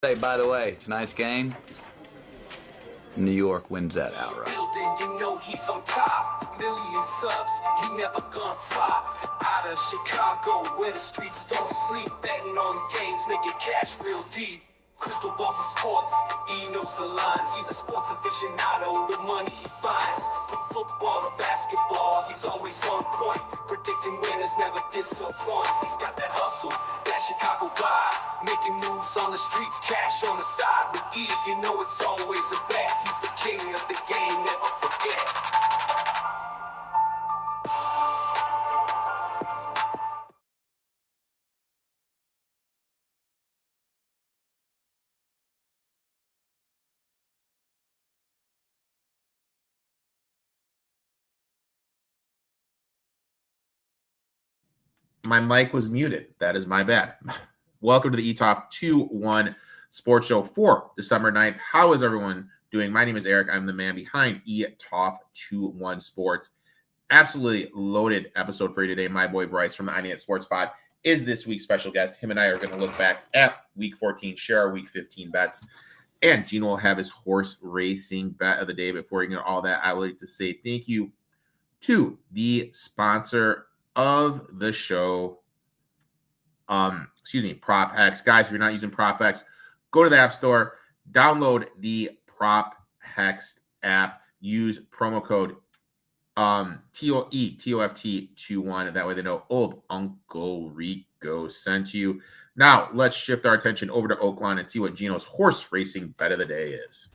Hey, by the way, tonight's game, New York wins that outright. You know he's on top. Million subs, he never gonna flop. Out of Chicago, where the streets don't sleep. Betting on games, making cash real deep. Crystal ball for sports, he knows the lines. He's a sports aficionado, the money he finds. From football to basketball, he's always on point. Predicting winners never disappoints. He's got that hustle, that Chicago vibe. Making moves on the streets, cash on the side. With E, you know it's always a bet. He's the king of the game, never forget. My mic was muted. That is my bad. Welcome to the Etoft21 Sports Show for December 9th. How is everyone doing? My name is Eric. I'm the man behind Etoft21 Sports. Absolutely loaded episode for you today. My boy Bryce from the Etoft Sports Pod is this week's special guest. Him and I are going to look back at Week 14, share our Week 15 bets, and Gino will have his horse racing bet of the day. Before we get all that, I would like to say thank you to the sponsor of the show, PropX. Guys, if you're not using PropX, go to the App Store, download the PropX app, use promo code TOFT21. That way they know old Uncle Rico sent you. Now, let's shift our attention over to Oaklawn and see what Gino's horse racing bet of the day is.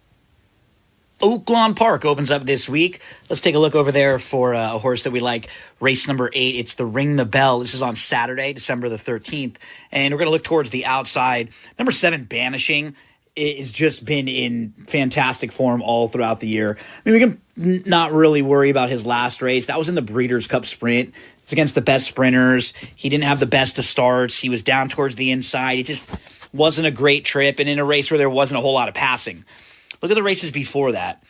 Oaklawn Park opens up this week. Let's take a look over there for a horse that we like. Race number 8. It's the Ring the Bell. This is on Saturday, December the 13th. And we're going to look towards the outside. Number 7, Banishing. It has just been in fantastic form all throughout the year. I mean, we can not really worry about his last race. That was in the Breeders' Cup Sprint. It's against the best sprinters. He didn't have the best of starts. He was down towards the inside. It just wasn't a great trip. And in a race where there wasn't a whole lot of passing. Look at the races before that.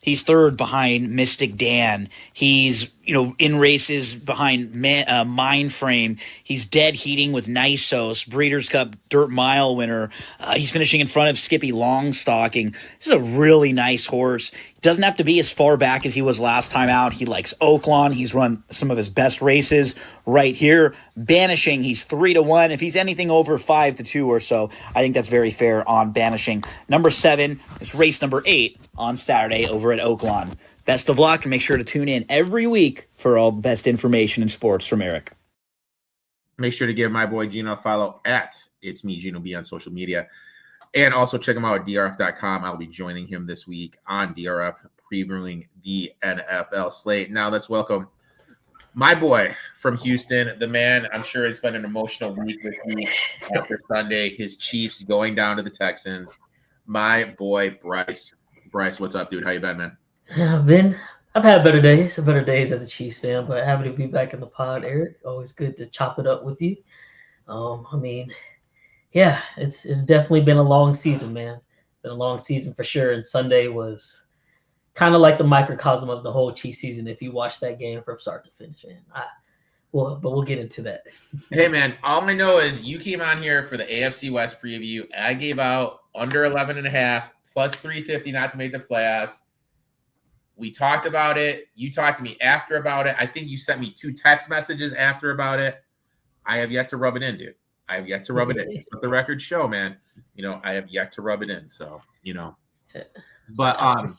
He's third behind Mystic Dan. He's, in races behind Mind Frame. He's dead heating with Nisos, Breeders' Cup Dirt Mile winner. He's finishing in front of Skippy Longstocking. This is a really nice horse. He doesn't have to be as far back as he was last time out. He likes Oaklawn. He's run some of his best races right here. Banishing, he's 3-1. If he's anything over 5-2 or so, I think that's very fair on Banishing. Number 7 is race number 8 on Saturday over at Oaklawn. Best of luck, and make sure to tune in every week for all the best information in sports from Eric. Make sure to give my boy Gino a follow at It's Me, Gino B on social media. And also check him out at drf.com. I'll be joining him this week on DRF, previewing the NFL slate. Now let's welcome my boy from Houston, the man. I'm sure it's been an emotional week this week after Sunday. His Chiefs going down to the Texans. My boy Bryce. Bryce, what's up, dude? How you been, man? I've had better days as a Chiefs fan, but happy to be back in the pod, Eric. Always good to chop it up with you. It's definitely been a long season, man. Been a long season for sure. And Sunday was kind of like the microcosm of the whole Chiefs season. If you watch that game from start to finish, man. But we'll get into that. Hey, man, all I know is you came on here for the AFC West preview. I gave out under 11.5 plus 350 not to make the playoffs. We talked about it. You talked to me after about it. I think you sent me 2 text messages after about it. I have yet to rub it in, dude. I have yet to rub it in. That's what the records show, man. I have yet to rub it in. So, But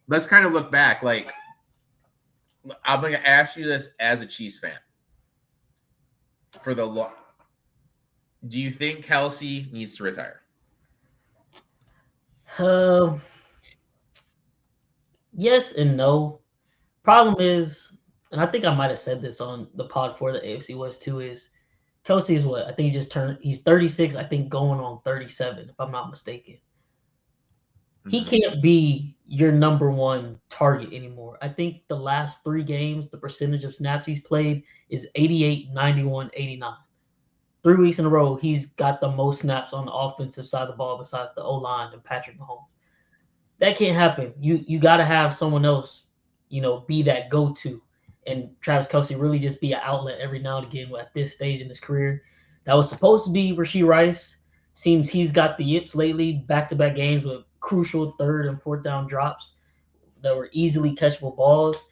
let's kind of look back. Like, I'm going to ask you this as a Chiefs fan. Do you think Kelsey needs to retire? Yes and no. Problem is, and I think I might have said this on the pod for the AFC West too, is Kelsey is what? I think he's 36, I think going on 37, if I'm not mistaken. Mm-hmm. He can't be your number one target anymore. I think the last 3 games, the percentage of snaps he's played is 88, 91, 89. 3 weeks in a row, he's got the most snaps on the offensive side of the ball besides the O-line and Patrick Mahomes. That can't happen. You got to have someone else, be that go-to. And Travis Kelce really just be an outlet every now and again at this stage in his career. That was supposed to be Rashee Rice. Seems he's got the yips lately, back-to-back games with crucial third and fourth down drops that were easily catchable balls.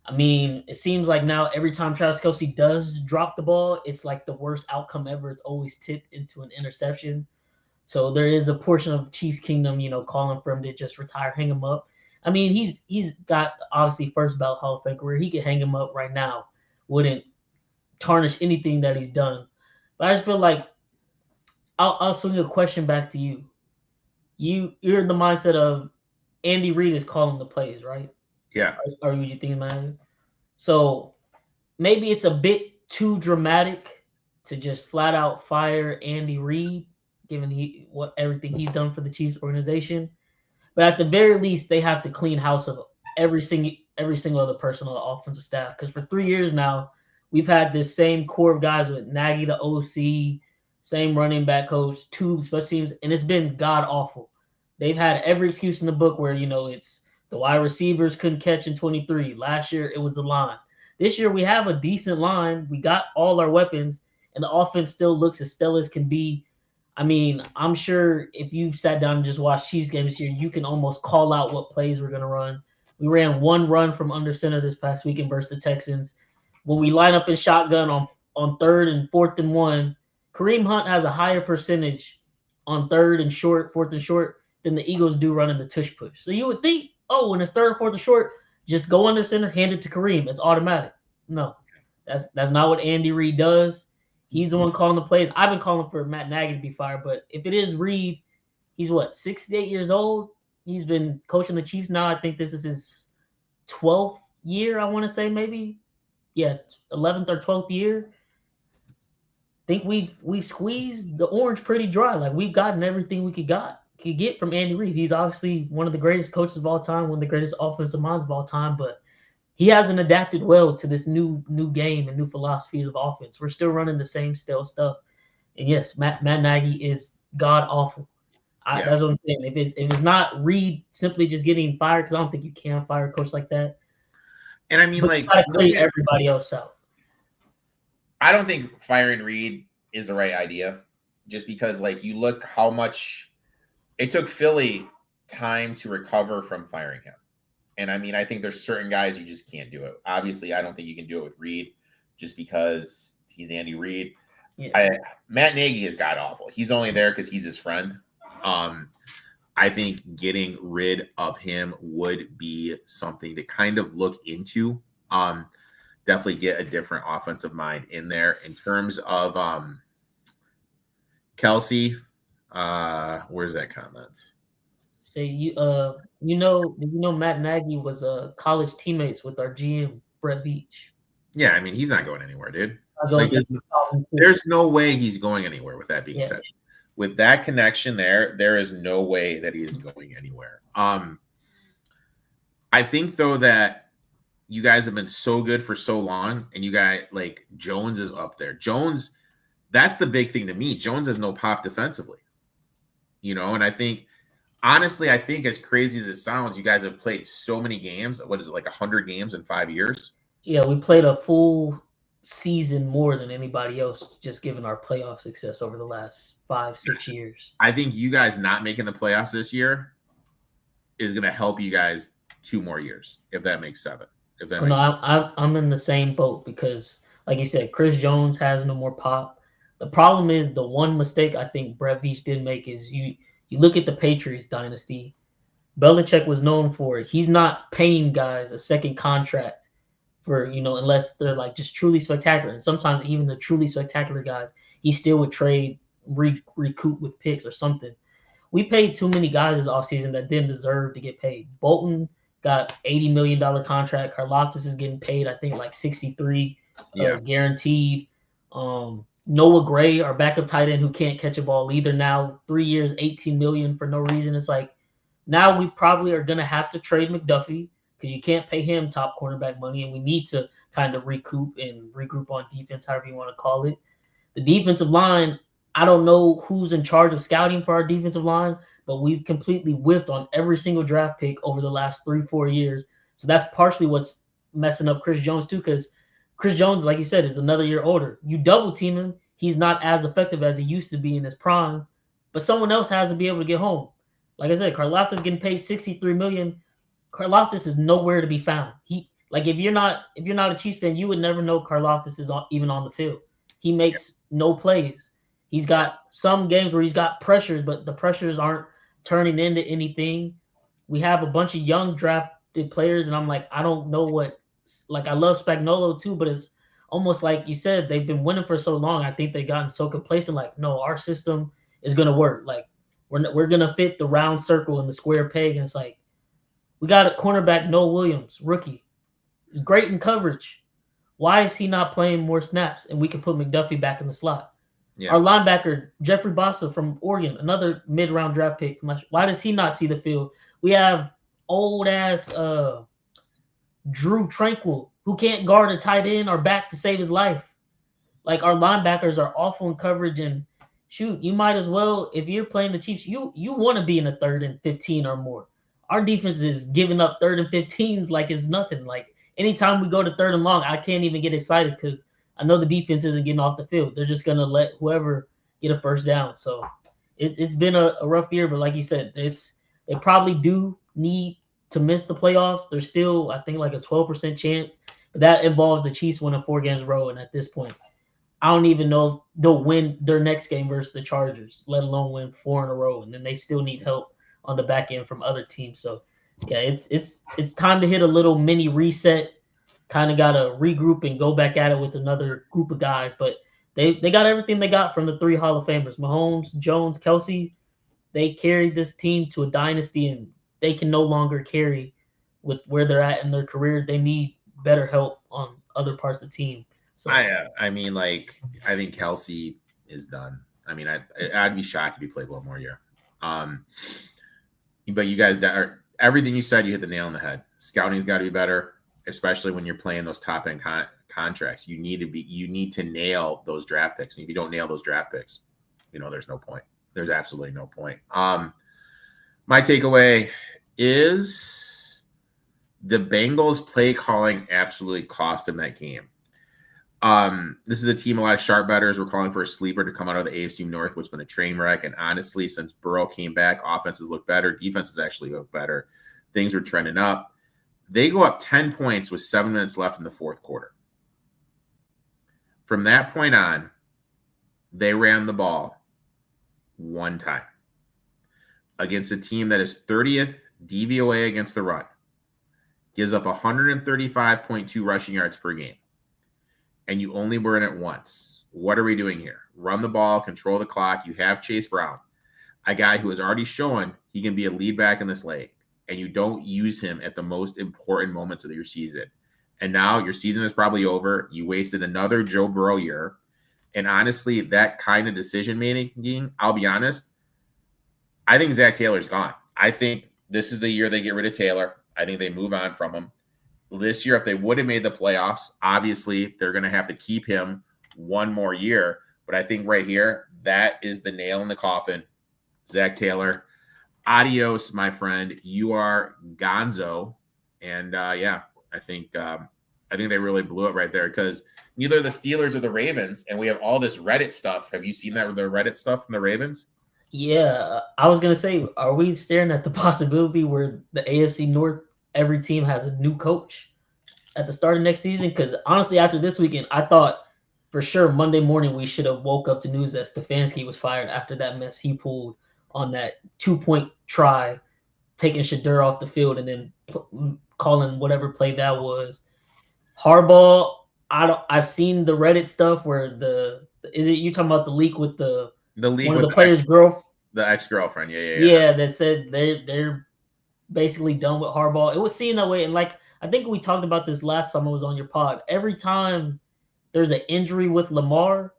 I mean, it seems like now every time Travis Kelce does drop the ball, it's like the worst outcome ever. It's always tipped into an interception. So there is a portion of Chiefs Kingdom, calling for him to just retire, hang him up. I mean, he's got obviously first ballot Hall of Fame career. He could hang him up right now. Wouldn't tarnish anything that he's done. But I just feel like I'll swing a question back to you. You're in the mindset of Andy Reid is calling the plays, right? Yeah. Or would you think about it? So maybe it's a bit too dramatic to just flat out fire Andy Reid, given everything he's done for the Chiefs organization. But at the very least, they have to clean house of every single other person on the offensive staff. Because for 3 years now, we've had this same core of guys with Nagy, the OC, same running back coach, two special teams, and it's been god awful. They've had every excuse in the book where it's the wide receivers couldn't catch in 23. Last year it was the line. This year we have a decent line. We got all our weapons, and the offense still looks as stellar as can be. I mean, I'm sure if you've sat down and just watched Chiefs games this year, you can almost call out what plays we're going to run. We ran one run from under center this past weekend versus the Texans. When we line up in shotgun on third and fourth and one, Kareem Hunt has a higher percentage on fourth and short, than the Eagles do running the tush push. So you would think, when it's third or fourth and short, just go under center, hand it to Kareem. It's automatic. No, that's not what Andy Reid does. He's the one calling the plays. I've been calling for Matt Nagy to be fired, but if it is Reid, he's 68 years old. He's been coaching the Chiefs now. I think this is his 12th year, I want to say maybe. Yeah, 11th or 12th year. I think we've squeezed the orange pretty dry. Like, we've gotten everything we could get from Andy Reid. He's obviously one of the greatest coaches of all time, one of the greatest offensive minds of all time, but he hasn't adapted well to this new game and new philosophies of offense. We're still running the same stale stuff. And yes, Matt Nagy is god awful. That's what I'm saying. If it's not Reid simply just getting fired, because I don't think you can fire a coach like that. And I mean, but you gotta clear everybody else out. I don't think firing Reid is the right idea, just because you look how much it took Philly time to recover from firing him. And I mean, I think there's certain guys you just can't do it. Obviously, I don't think you can do it with Reid just because he's Andy Reid. Yeah. Matt Nagy is god awful. He's only there because he's his friend. I think getting rid of him would be something to kind of look into. Definitely get a different offensive mind in there. In terms of Kelce, where's that comment? Say Matt Nagy was college teammates with our GM Brett Veach. Yeah, I mean, he's not going anywhere, dude. There's no way he's going anywhere. With that being said, with that connection there is no way that he is going anywhere. I think though that you guys have been so good for so long, and you guys Jones is up there. Jones, that's the big thing to me. Jones has no pop defensively, and I think. Honestly, I think as crazy as it sounds, you guys have played so many games. What is it, 100 games in 5 years? Yeah, we played a full season more than anybody else, just given our playoff success over the last 5-6 years. I think you guys not making the playoffs this year is going to help you guys 2 more years, if that makes 7. I'm in the same boat because, like you said, Chris Jones has no more pop. The problem is the one mistake I think Brett Veach did make is you look at the Patriots dynasty. Belichick was known for it. He's not paying guys a second contract for, unless they're just truly spectacular. And sometimes even the truly spectacular guys, he still would trade, recoup with picks or something. We paid too many guys this offseason that didn't deserve to get paid. Bolton got $80 million contract. Karlaftis is getting paid, I think, 63 guaranteed. Noah Gray, our backup tight end who can't catch a ball either now, 3 years, $18 million for no reason. It's now we probably are going to have to trade McDuffie because you can't pay him top cornerback money, and we need to kind of recoup and regroup on defense, however you want to call it. The defensive line, I don't know who's in charge of scouting for our defensive line, but we've completely whiffed on every single draft pick over the last 3-4 years. So that's partially what's messing up Chris Jones too, because Chris Jones, like you said, is another year older. You double team him, he's not as effective as he used to be in his prime. but someone else has to be able to get home. Like I said, Karlaftis getting paid $63 million. Karlaftis is nowhere to be found. If you're not a Chiefs fan, you would never know Karlaftis is even on the field. He makes no plays. He's got some games where he's got pressures, but the pressures aren't turning into anything. We have a bunch of young drafted players, and I'm like, I don't know what. Like, I love Spagnuolo too, but it's almost like you said, they've been winning for so long. I think they've gotten so complacent. Like, no, our system is gonna work. Like, we're gonna fit the round circle and the square peg. And it's like, we got a cornerback, Noah Williams, rookie. He's great in coverage. Why is he not playing more snaps? And we can put McDuffie back in the slot. Yeah. Our linebacker, Jeffrey Bossa from Oregon, another mid-round draft pick. Why does he not see the field? We have old-ass Drew Tranquil, who can't guard a tight end or back to save his life. Like, our linebackers are awful in coverage, and shoot, you might as well, if you're playing the Chiefs, you want to be in a 3rd and 15 or more. Our defense is giving up 3rd and 15s like it's nothing. Like, anytime we go to 3rd and long, I can't even get excited because I know the defense isn't getting off the field. They're just going to let whoever get a first down. So it's been a rough year, but like you said, they probably do need to miss the playoffs. There's still, I think, like a 12% chance, but that involves the Chiefs winning 4 games in a row. And at this point, I don't even know if they'll win their next game versus the Chargers, let alone win 4 in a row. And then they still need help on the back end from other teams. So yeah, it's time to hit a little mini reset. Kind of got to regroup and go back at it with another group of guys. But they got everything they got from the 3 Hall of Famers, Mahomes, Jones, Kelsey. They carried this team to a dynasty, and they can no longer carry with where they're at in their career. They need better help on other parts of the team. So I mean, like, I think Kelsey is done. I mean, I'd be shocked if he played one more year. But you guys, everything you said, you hit the nail on the head. Scouting's got to be better, especially when you're playing those top end contracts. You need to nail those draft picks. And if you don't nail those draft picks, there's no point. There's absolutely no point. My takeaway is the Bengals play calling absolutely cost them that game. This is a team, a lot of sharp bettors were calling for a sleeper to come out of the AFC North, which has been a train wreck. And honestly, since Burrow came back, offenses look better. Defenses actually look better. Things were trending up. They go up 10 points with 7 minutes left in the 4th quarter. From that point on, they ran the ball 1 time against a team that is 30th DVOA against the run, gives up 135.2 rushing yards per game. And you only were in it once. What are we doing here? Run the ball, control the clock. You have Chase Brown, a guy who has already shown he can be a lead back in this league, and you don't use him at the most important moments of your season. And now your season is probably over. You wasted another Joe Burrow year. And honestly, that kind of decision-making, I'll be honest, I think Zach Taylor's gone. I think this is the year they get rid of Taylor. I think they move on from him. This year, if they would have made the playoffs, obviously they're going to have to keep him 1 more year. But I think right here, that is the nail in the coffin. Zach Taylor, adios, my friend. You are gonzo. And I think they really blew it right there because neither the Steelers or the Ravens, and we have all this Reddit stuff. Have you seen that with the Reddit stuff from the Ravens? Yeah, I was going to say, are we staring at the possibility where the AFC North, every team has a new coach at the start of next season? Because honestly, after this weekend, I thought for sure Monday morning we should have woke up to news that Stefanski was fired after that mess he pulled on that 2-point try, taking Shadur off the field and then calling whatever play that was. Harbaugh, I've seen the Reddit stuff where you talking about the leak with the leak one of the players' the ex-girlfriend? Yeah, that said they're basically done with Harbaugh. It was seen that way, and like I think we talked about this last time I was on your pod. Every time there's an injury with Lamar,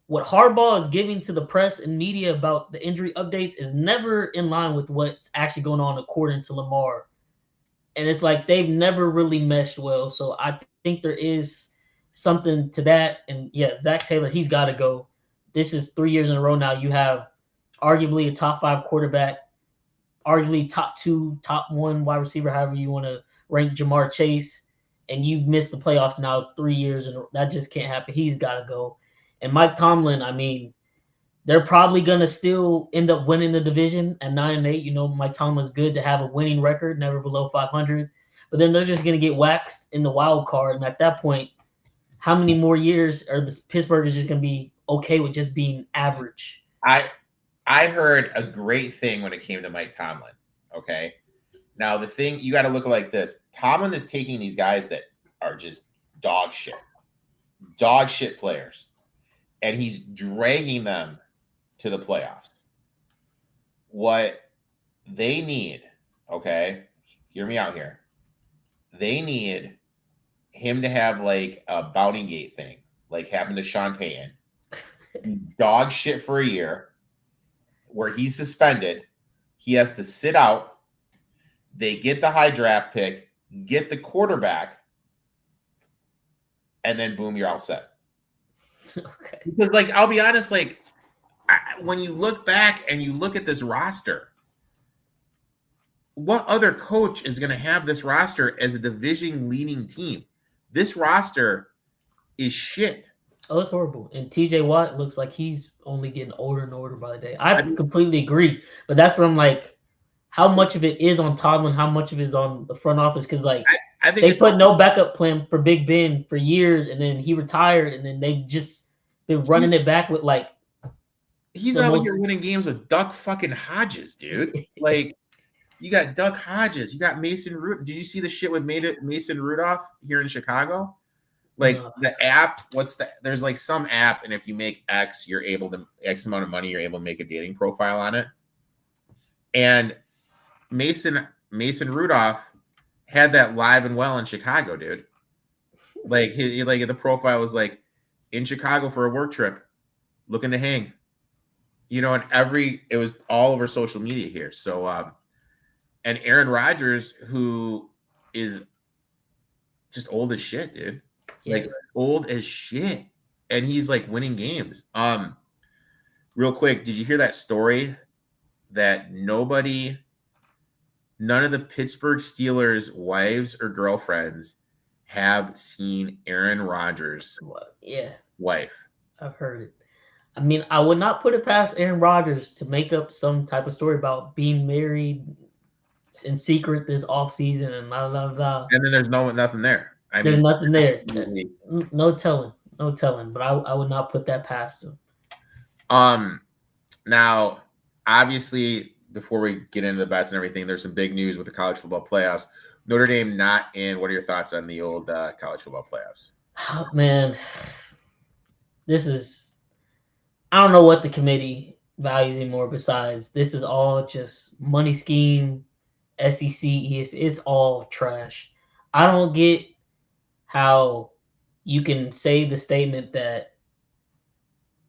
what Harbaugh is giving to the press and media about the injury updates is never in line with what's actually going on according to Lamar. And it's like they've never really meshed well. So I think there is something to that. And yeah, Zach Taylor, he's got to go. This is 3 years in a row now. You have arguably a top 5 quarterback, arguably top 2, top 1 wide receiver, however you want to rank Jamar Chase, and you've missed the playoffs now 3 years, and that just can't happen. He's got to go. And Mike Tomlin, I mean, They're probably gonna still end up winning the division at 9-8. You know, Mike Tomlin's good to have a winning record, never below 500. But then they're just gonna get waxed in the wild card, and at that point, how many more years are the Pittsburgh is just gonna be okay with just being average? I heard a great thing when it came to Mike Tomlin. Okay, now the thing you got to look like this: Tomlin is taking these guys that are just dog shit players, and he's dragging them to the playoffs. What they need, okay, hear me out here. They need him to have like a bounty gate thing, like happened to Sean Payton. Dog shit for a year, where he's suspended. He has to sit out. They get the high draft pick, get the quarterback, and then boom, you're all set. Okay. Because, like, I'll be honest, like, when you look back and you look at this roster, what other coach is going to have this roster as a division leading team? This roster is shit. Oh, it's horrible. And TJ Watt looks like he's only getting older and older by the day. I completely agree. But that's where I'm like, how much of it is on Tomlin? How much of it is on the front office? Because, like, I think they put no backup plan for Big Ben for years, and then he retired, and then they've just been running it back with, like, he's out here winning games with Duck fucking Hodges, dude. Like, you got Duck Hodges. You got Mason Rudolph. Did you see the shit with Mason Rudolph here in Chicago? Like, the app, there's like some app, and if you make X, you're able to, X amount of money, you're able to make a dating profile on it. And Mason Rudolph had that live and well in Chicago, dude. Like, the profile was like, in Chicago for a work trip, looking to hang. You know, and it was all over social media here. So, and Aaron Rodgers, who is just old as shit, dude. Yeah. Like, old as shit. And he's like winning games. Real quick, did you hear that story that none of the Pittsburgh Steelers' wives or girlfriends have seen Aaron Rodgers' wife? I've heard it. I mean, I would not put it past Aaron Rodgers to make up some type of story about being married in secret this offseason and blah, blah, blah. And then there's nothing there. There's nothing there. No telling. But I would not put that past him. Now, obviously, before we get into the bets and everything, there's some big news with the college football playoffs. Notre Dame not in. What are your thoughts on the old college football playoffs? Oh, man, I don't know what the committee values anymore besides this is all just money scheme, SEC. It's all trash. I don't get how you can say the statement that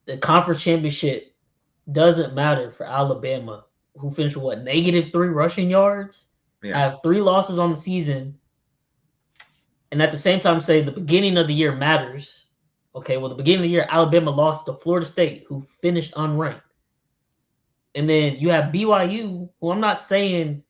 the conference championship doesn't matter for Alabama, who finished with -3 rushing yards. Yeah. I have 3 losses on the season, and at the same time say the beginning of the year matters. Okay, well, the beginning of the year, Alabama lost to Florida State, who finished unranked. And then you have BYU, who I'm not saying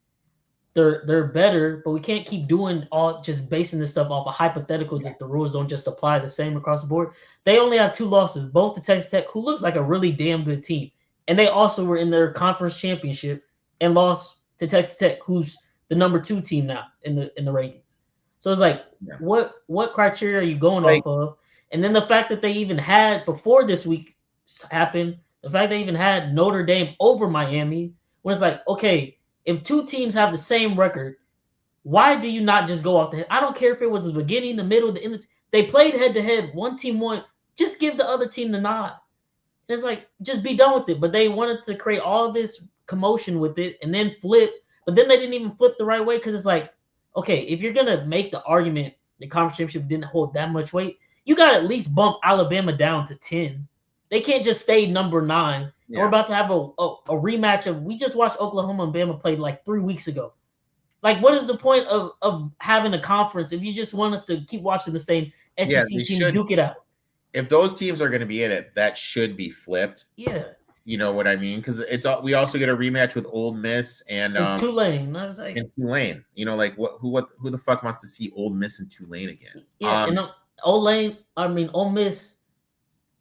they're better, but we can't keep doing all just basing this stuff off of hypotheticals if the rules don't just apply the same across the board. They only have 2 losses, both to Texas Tech, who looks like a really damn good team. And they also were in their conference championship and lost to Texas Tech, who's the number 2 team now in the rankings. So it's like, what criteria are you going off of? And then the fact that they even had, before this week happened, the fact they even had Notre Dame over Miami, when it's like, okay, if 2 teams have the same record, why do you not just go off the head? I don't care if it was the beginning, the middle, the end. They played head-to-head. One team won. Just give the other team the nod. And it's like, just be done with it. But they wanted to create all this commotion with it and then flip. But then they didn't even flip the right way because it's like, okay, if you're going to make the argument the conference championship didn't hold that much weight, you got to at least bump Alabama down to 10. They can't just stay number 9. Yeah. We're about to have a rematch of, we just watched Oklahoma and Bama play like 3 weeks ago. Like, what is the point of having a conference if you just want us to keep watching the same SEC teams duke it out? If those teams are going to be in it, that should be flipped. Yeah. You know what I mean? Because we also get a rematch with Ole Miss and Tulane. I was like, and Tulane. You know, like who the fuck wants to see Ole Miss and Tulane again? Yeah, and Ole Miss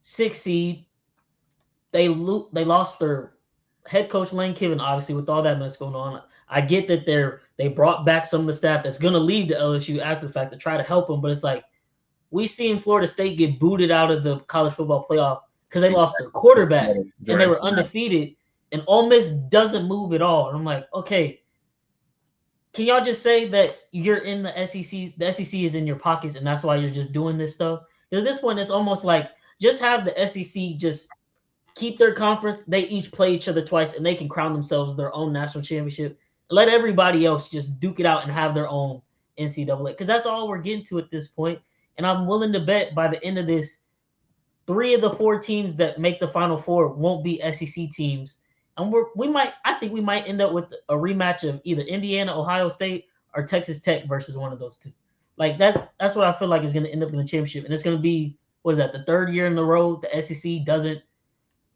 6 seed. they lost their head coach Lane Kiffin, obviously, with all that mess going on. I get that they brought back some of the staff that's going to leave to LSU after the fact to try to help them, but it's like we seen Florida State get booted out of the college football playoff because they lost their quarterback and they were undefeated, and Ole Miss doesn't move at all. And I'm like, okay, can y'all just say that you're in the SEC? The SEC is in your pockets, and that's why you're just doing this stuff. At this point, it's almost like just have the SEC just keep their conference. They each play each other twice, and they can crown themselves their own national championship. Let everybody else just duke it out and have their own NCAA, because that's all we're getting to at this point. And I'm willing to bet by the end of this, 3 of the 4 teams that make the Final Four won't be SEC teams. And I think we might end up with a rematch of either Indiana, Ohio State, or Texas Tech versus one of those 2. Like that's what I feel like is going to end up in the championship. And it's going to be, what is that, the 3rd year in a row the SEC doesn't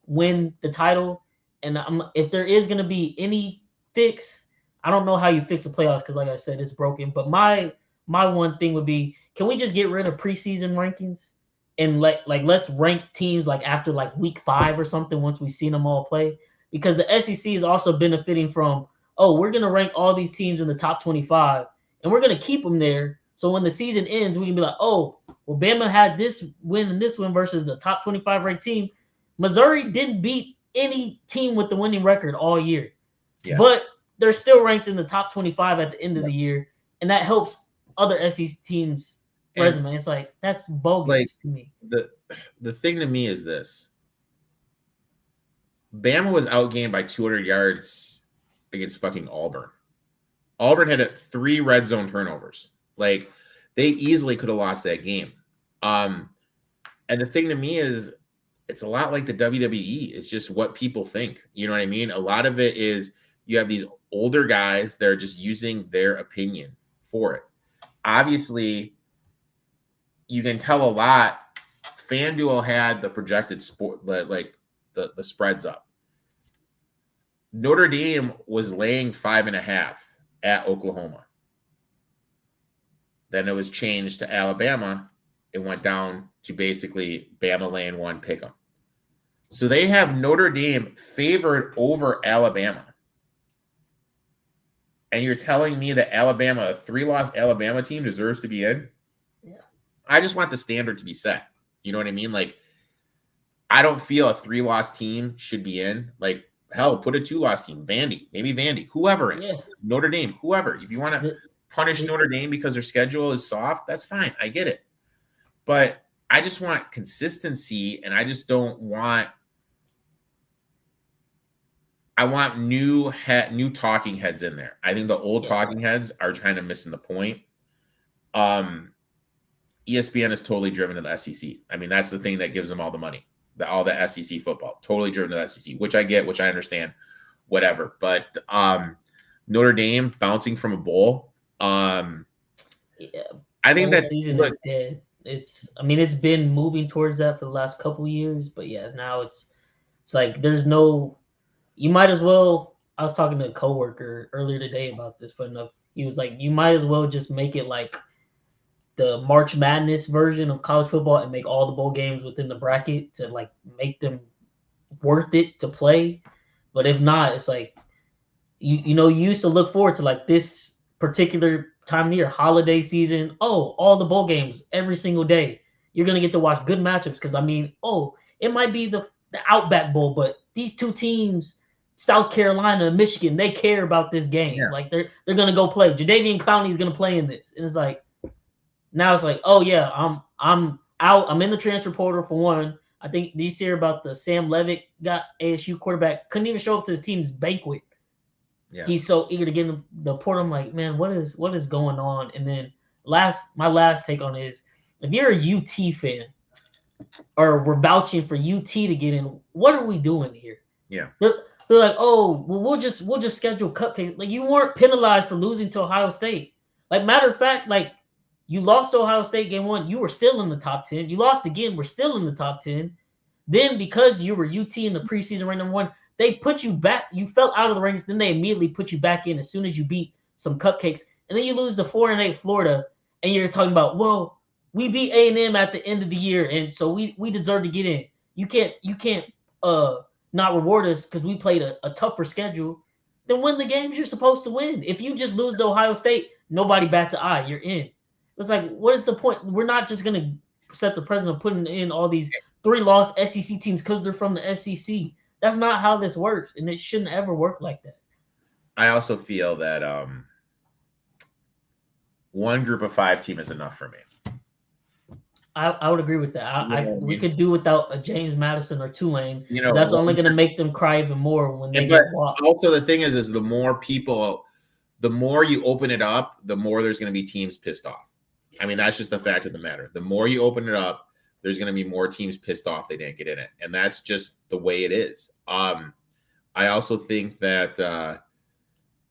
win the title. And if there is going to be any fix, I don't know how you fix the playoffs because, like I said, it's broken. But my one thing would be, can we just get rid of preseason rankings and let's rank teams like after like week 5 or something once we've seen them all play? Because the SEC is also benefiting from, we're going to rank all these teams in the top 25 and we're going to keep them there. So when the season ends, we can be like, well, Bama had this win and this win versus a top 25 ranked team. Missouri didn't beat any team with the winning record all year, but they're still ranked in the top 25 at the end of the year. And that helps other SEC teams' resume. It's like, that's bogus to me. The thing to me is this. Bama was outgained by 200 yards against fucking Auburn. Auburn had 3 red zone turnovers. Like, they easily could have lost that game. And the thing to me is, it's a lot like the WWE. It's just what people think. You know what I mean? A lot of it is you have these older guys that are just using their opinion for it. Obviously, you can tell a lot. FanDuel had the projected sport, like the spreads up. Notre Dame was laying 5.5 at Oklahoma. Then it was changed to Alabama. It went down to basically Bama laying 1 pick 'em. So they have Notre Dame favored over Alabama. And you're telling me that Alabama, a 3-loss Alabama team, deserves to be in? Yeah. I just want the standard to be set. You know what I mean? Like, I don't feel a 3-loss team should be in. Like, hell, put a 2-loss team. Vandy, whoever in. Yeah. Notre Dame, whoever. If you want to punish Notre Dame because their schedule is soft, that's fine. I get it. But I just want consistency, and I just don't want – I want new talking heads in there. I think the old talking heads are kind of missing the point. ESPN is totally driven to the SEC. I mean, that's the thing that gives them all the money. All the SEC football, totally driven to the SEC, which I get, which I understand, whatever. But Notre Dame bouncing from a bowl, I think that season is dead. It's been moving towards that for the last couple of years, but now it's like there's no. You might as well. I was talking to a coworker earlier today about this, but he was like, you might as well just make it like the March Madness version of college football and make all the bowl games within the bracket to like make them worth it to play. But if not, it's like you used to look forward to like this particular time of year, holiday season. All the bowl games every single day. You're gonna get to watch good matchups because it might be the Outback Bowl, but these 2 teams, South Carolina and Michigan, they care about this game. Yeah. Like they're gonna go play. Jadeveon Clowney's gonna play in this, and it's like now it's like, I'm out. I'm in the transfer portal for one. I think did you hear about the Sam Levitt got ASU quarterback couldn't even show up to his team's banquet. Yeah, he's so eager to get in the portal. I'm like, man, what is going on? And then my last take on it is, if you're a UT fan, or we're vouching for UT to get in, what are we doing here? Yeah. They're like, we'll just schedule cupcakes. Like, you weren't penalized for losing to Ohio State. Like, matter of fact, like, you lost to Ohio State game 1, you were still in the top 10. You lost again, we're still in the top 10. Then because you were UT in the preseason ranked number 1, they put you back. You fell out of the ranks, then they immediately put you back in as soon as you beat some cupcakes. And then you lose to 4-8 Florida, and you're talking about, well, we beat A&M at the end of the year, and so we deserve to get in. You can't not reward us because we played a tougher schedule, then win the games you're supposed to win. If you just lose to Ohio State, nobody bats an eye. You're in. It's like, what is the point? We're not just gonna set the precedent of putting in all these 3-loss SEC teams because they're from the SEC. That's not how this works, and it shouldn't ever work like that. I also feel that one group of 5 team is enough for me. I would agree with that. We could do without a James Madison or Tulane. You know, that's only going to make them cry even more when they get walked. Also, the thing is the more people, the more you open it up, the more there's going to be teams pissed off. I mean, that's just the fact of the matter. The more you open it up, there's going to be more teams pissed off they didn't get in it, and that's just the way it is. I also think that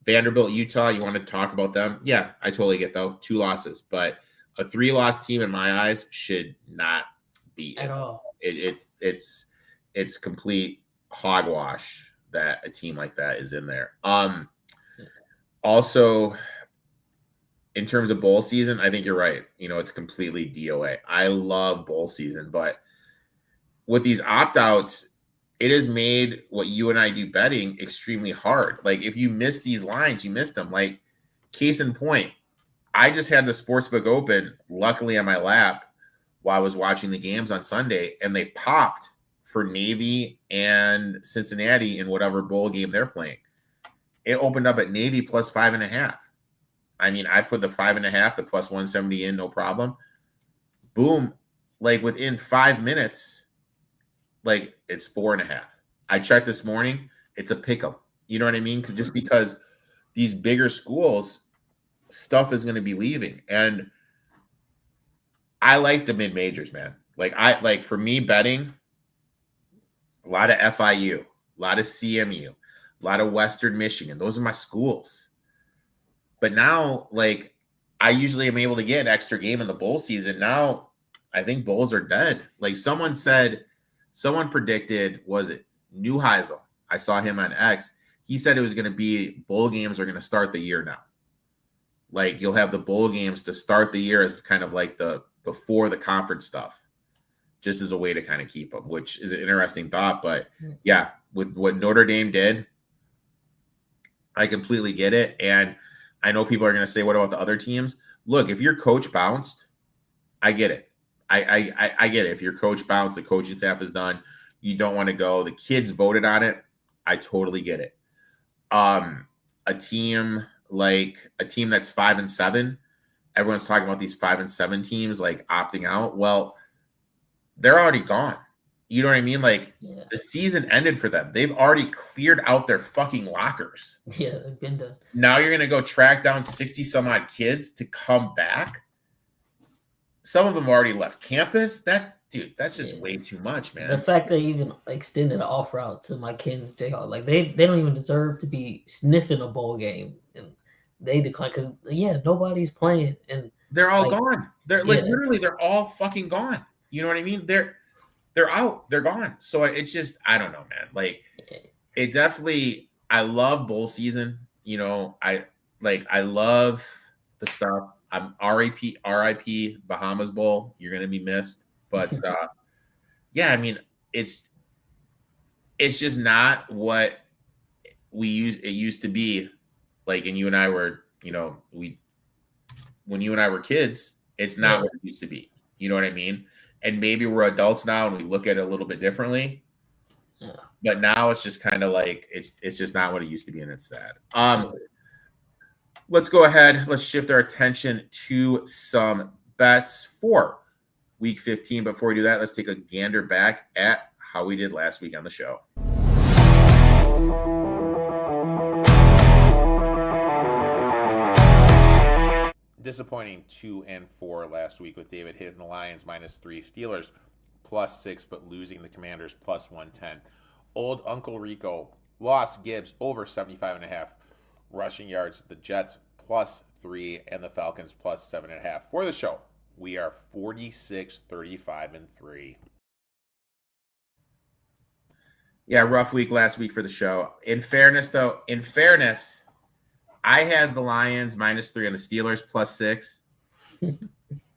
Vanderbilt, Utah, you want to talk about them? Yeah, I totally get that. 2 losses, but a 3-loss team in my eyes should not be at all. It's complete hogwash that a team like that is in there. Also, in terms of bowl season, I think you're right. You know, it's completely DOA. I love bowl season, but with these opt-outs, it has made what you and I do betting extremely hard. Like, if you miss these lines, you missed them. Like, case in point, I just had the sportsbook open, luckily on my lap, while I was watching the games on Sunday, and they popped for Navy and Cincinnati in whatever bowl game they're playing. It opened up at Navy plus 5.5. I mean, I put the 5.5, the plus 170 in, no problem. Boom. Like, within 5 minutes, like, it's 4.5. I checked this morning, it's a pick'em. You know what I mean? Just because these bigger schools, stuff is going to be leaving. And I like the mid-majors, man. Like for me betting, a lot of FIU, a lot of CMU, a lot of Western Michigan. Those are my schools. But now, like, I usually am able to get an extra game in the bowl season. Now, I think bowls are dead. Like, someone predicted, was it Neuheisel? I saw him on X. He said it was going to be bowl games are going to start the year now. Like, you'll have the bowl games to start the year as kind of like the before the conference stuff, just as a way to kind of keep them, which is an interesting thought. But yeah, with what Notre Dame did, I completely get it. And I know people are going to say, what about the other teams? Look, if your coach bounced, I get it. I get it. If your coach bounced, the coaching staff is done, you don't want to go. The kids voted on it. I totally get it. A team that's 5-7, everyone's talking about these 5-7 teams like opting out. Well, they're already gone. You know what I mean? Like, the season ended for them. They've already cleared out their fucking lockers. Yeah, they've been done. Now you're going to go track down 60 some odd kids to come back. Some of them already left campus. That's just way too much, man. The fact they even extended an offer out to my Kansas Jayhawks, like they don't even deserve to be sniffing a bowl game, and they decline because nobody's playing, and they're all gone. They're literally they're all fucking gone. You know what I mean? They're out. They're gone. So it's just, I don't know, man. Like, it definitely. I love bowl season. You know, I love the stuff. I'm RIP Bahamas Bowl. You're gonna be missed. But yeah, I mean, it's just not what it used to be. Like, and you and I were, when you and I were kids, it's not what it used to be. You know what I mean? And maybe we're adults now and we look at it a little bit differently. Yeah. But now it's just kind of like it's just not what it used to be, and it's sad. Let's go ahead. Let's shift our attention to some bets for Week 15. Before we do that, let's take a gander back at how we did last week on the show. Disappointing 2-4 last week with David hitting the Lions -3, Steelers +6, but losing the Commanders +110. Old Uncle Rico lost Gibbs over 75.5 rushing yards. The Jets +3 and the Falcons +7.5. For the show, we are 46-35-3. Yeah, rough week last week for the show. In fairness, I had the Lions -3 and the Steelers +6.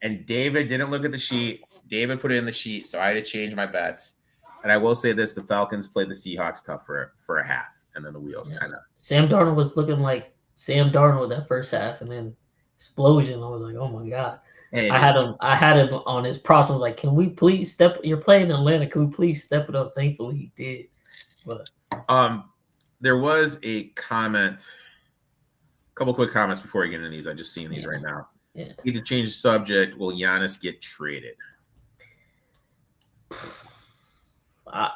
And David didn't look at the sheet. David put it in the sheet, so I had to change my bets. And I will say this: the Falcons played the Seahawks tough for a half, and then the wheels kind of. Sam Darnold was looking like Sam Darnold that first half, and then explosion. I was like, oh my god. Hey, I had him on his props. I was like, can we please step? You're playing in Atlanta. Can we please step it up? Thankfully, he did. But there was a comment. A couple quick comments before I get into these. I just seen these right now. Yeah. Need to change the subject. Will Giannis get traded? I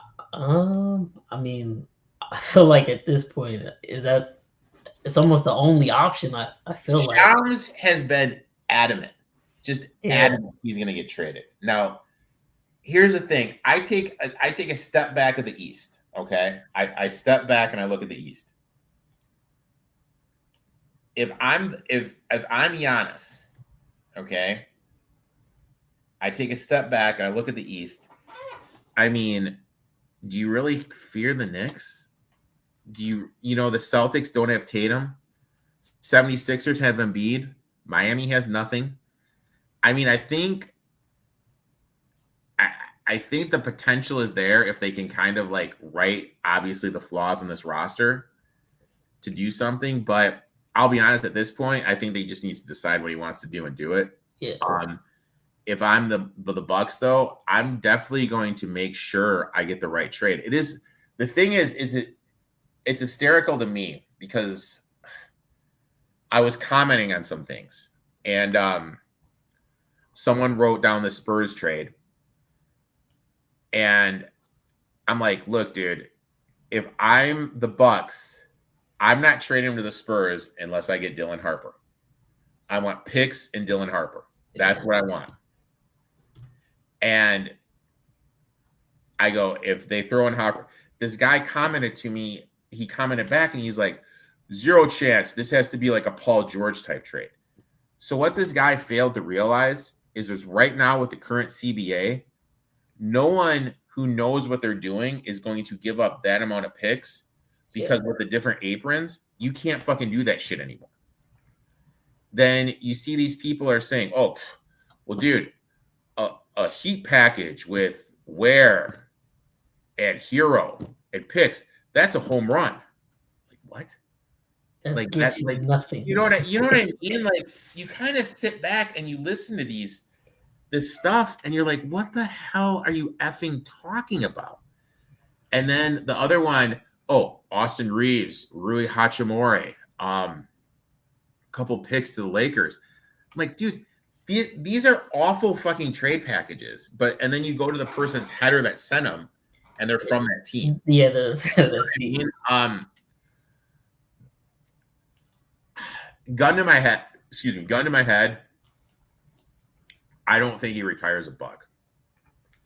mean, I feel like at this point, it's almost the only option. I feel like Shams has been adamant, just adamant he's going to get traded. Now, here's the thing: I take a step back at the East. Okay, I step back and I look at the East. If I'm Giannis, okay, I take a step back and I look at the East. I mean, do you really fear the Knicks? Do you know the Celtics don't have Tatum? 76ers have Embiid. Miami has nothing. I mean, I think the potential is there if they can kind of like right, obviously, the flaws in this roster to do something. But I'll be honest, at this point, I think they just need to decide what he wants to do and do it. Yeah. If I'm the Bucks, though, I'm definitely going to make sure I get the right trade. It is the thing is it's hysterical to me because I was commenting on some things and someone wrote down the Spurs trade, and I'm like, look, dude, if I'm the Bucks, I'm not trading him to the Spurs unless I get Dylan Harper. I want picks and Dylan Harper. That's what I want. And I go, if they throw in Harper, this guy commented to me, he commented back and he's like, 0 chance. This has to be like a Paul George type trade. So what this guy failed to realize is there's right now with the current CBA, no one who knows what they're doing is going to give up that amount of picks because with the different aprons, you can't fucking do that shit anymore. Then you see these people are saying, oh, well, dude, a Heat package with Ware and Hero and picks, that's a home run. Like what? Like that's like nothing. You know what I mean? Like you kind of sit back and you listen to this stuff and you're like, what the hell are you effing talking about? And then the other one, Austin Reeves, Rui Hachimura, couple picks to the Lakers. I'm like, dude, these are awful fucking trade packages. And then you go to the person's header that sent them, and they're from that team. Yeah, the team. Gun to my head. I don't think he retires a Buck.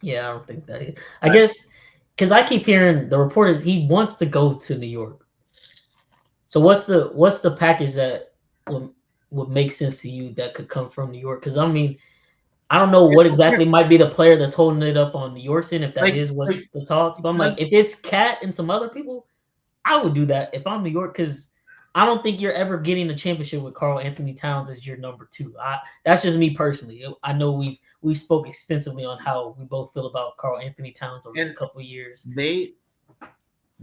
Yeah, I don't think that. I guess because I keep hearing the report is he wants to go to New York. So what's the package that would make sense to you that could come from New York? Because I mean, I don't know what exactly might be the player that's holding it up on New York's end, if that is what's the talk. But I'm like, if it's Cat and some other people, I would do that if I'm New York, because I don't think you're ever getting a championship with Karl Anthony Towns as your number 2. That's just me personally. I know we spoke extensively on how we both feel about Karl Anthony Towns over a couple of years. They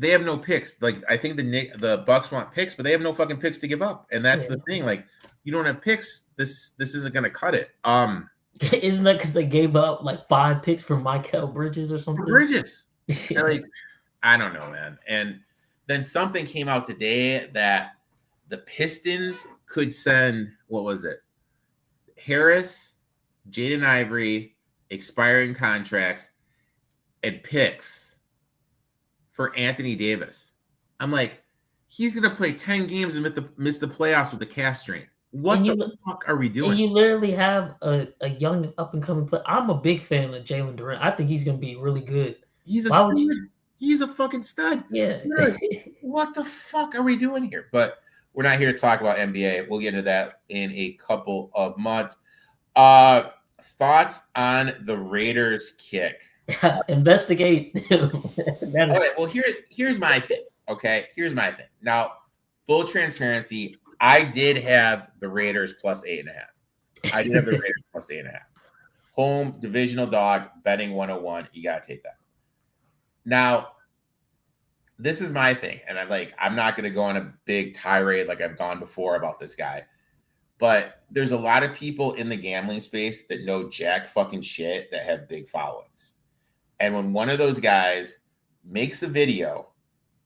have no picks. Like I think the Bucks want picks, but they have no fucking picks to give up. And that's the thing. Like you don't have picks. This isn't gonna cut it. Isn't that because they gave up like 5 picks for Mikal Bridges or something? Bridges. Like, I don't know, man. And then something came out today that the Pistons could send, what was it? Harris, Jaden Ivory, expiring contracts, and picks for Anthony Davis. I'm like, he's going to play 10 games and miss the playoffs with the calf strain. What the fuck are we doing? And you literally have a young up-and-coming player. I'm a big fan of Jalen Durant. I think he's going to be really good. He's a stud. He's a fucking stud. Yeah. What the fuck are we doing here? But we're not here to talk about NBA. We'll get into that in a couple of months. Thoughts on the Raiders kick? Investigate. Okay, well, here's my thing. Okay, here's my thing. Now, full transparency, I did have the Raiders plus 8.5. I did have the Raiders plus 8.5. Home divisional dog betting 101. You gotta take that. Now, this is my thing, and I'm not going to go on a big tirade like I've gone before about this guy, but there's a lot of people in the gambling space that know jack fucking shit that have big followings. And when one of those guys makes a video